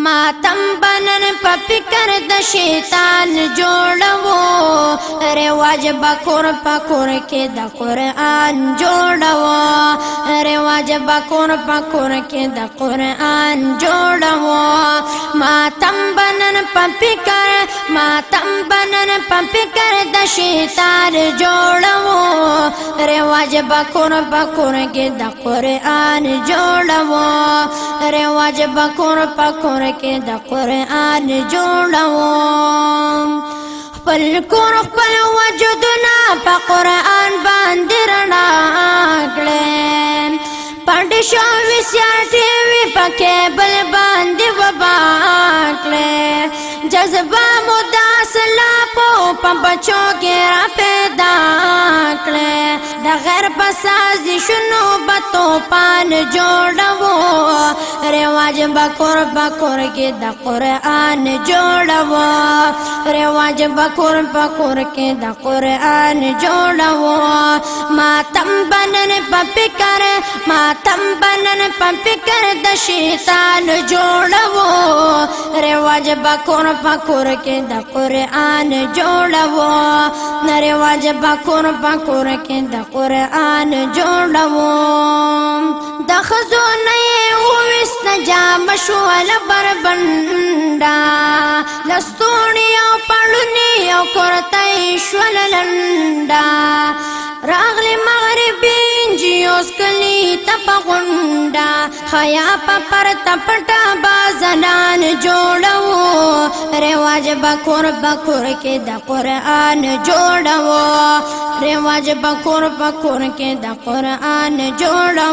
ماتم بنن په فکر د شیطان جوړو رواج بکور پکور کې د قرآن جوړو رواج بکور پکور کې د قرآن جوړو ماتم بنن په فکر ماتم بنن په فکر د شیطان جوړو رواج بکور پکور کې د قرآن جوړو رواج بکور پکور کې د قرآن جوړو خپل کور خپل وجودنا په قرآن باندې رڼا کړې پټ شوي سیاټي وي په کېبل باندې وبا کړې جذبه مو د اصلافو په بچو کې را پیدا کړې د غیر په سازشونو به توپان جوړو رواج بکور بکور کې د قرآن جوړو رواج بکور بکور کې د قرآن جوړو ماتم بنن په فکر ماتم بنن په فکر د شیطان جوړو رواج بکور بکور کې د قرآن جوړو رواج بکور بکور کې د قرآن جوړو د خزو نه وست جام شول بربندا لستونی او پړونی او کرتای شول لندا راغلی مغربی جیوس کلی تپغوندا خیا پر تپټا بازنان جوړو رواج بکور بکور کې د قرآن جوړو رواج بکور بکور کې د قرآن جوړو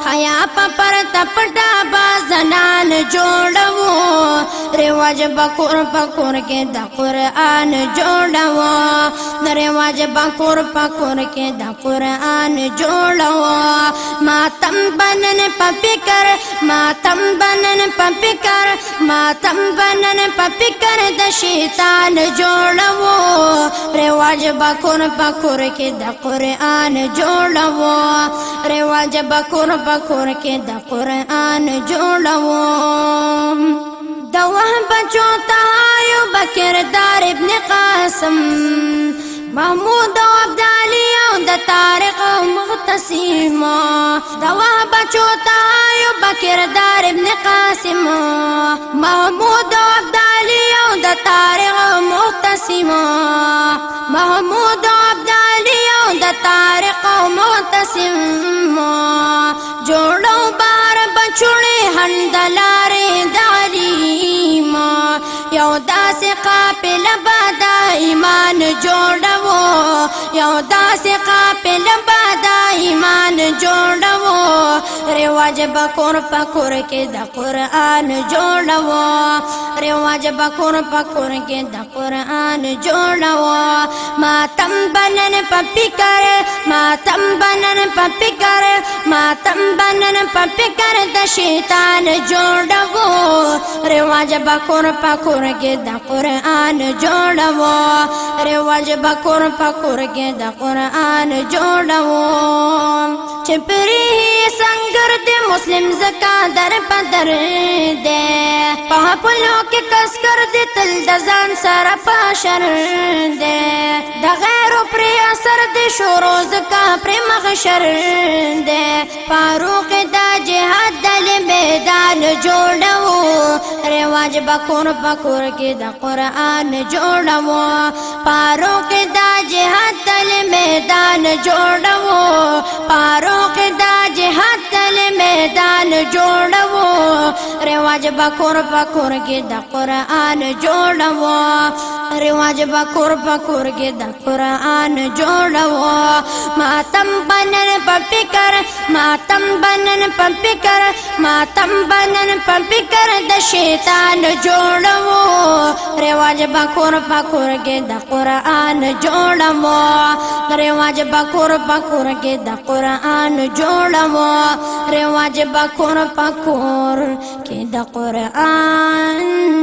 خیا پر تپټا بازنان جوړو رواج بکور بکور کې د قرآن جوړو رواج بکور بکور کې د قرآن جوړو ماتم بنن په فکر ماتم بنن په فکر ماتم بنن په فکر د شیطان جوړو رواج بکور بکور کې د قرآن جوړو رواج بکور بکور کې د قرآن جوړو د وهم بچو تایو بکردار ابن قاسم محمود او عبدالي او د طارق او مغتسم د وهم بچو تایو بکردار ابن قاسم محمود او عبدالي او د طارق او مغتسم محمود او عبدالي او د طارق او مغتسم جوړو بار بچوړي هندلارې د علیم یو داسې قافله به د ایمان جوړو یو داسې قافله به د ایمان جوړو رواج بکور پکور کې د قرآن جوړو رواج بکور پکور کې د قرآن جوړو ماتم بنن په فکر ماتم بنن په فکر ماتم بنن په فکر د شیطان جوړو رواج بکور پکور کې د قرآن جوړو رواج بکور پکور کې د قرآن جوړو چپری سنگر دے مسلم زکا در پدر دے پاپلو کے کس کر دے تل دزان سر پاشر دے دا غیرو پری اثر دے شوروز کا پری مغشر دے فاروق دا جہاد دل میدان جوڑو رواج بکور بکور کے دا قرآن جوڑو فاروق دا جہاد دل میدان جوڑو فاروق دا جہاد دل میدان جوڑو رواج بکور بکور کے دا قرآن جوڑو رواج بکور بکور کے دا قرآن جوڑو ماتم بنن په فکر ماتم بنن په فکر ماتم بنن په فکر د شیطان جوړو رواج بکور بکور کے دا قرآن جوړو رواج بکور بکور کے دا قرآن جوړو رواج بکور بکور کے دا قرآن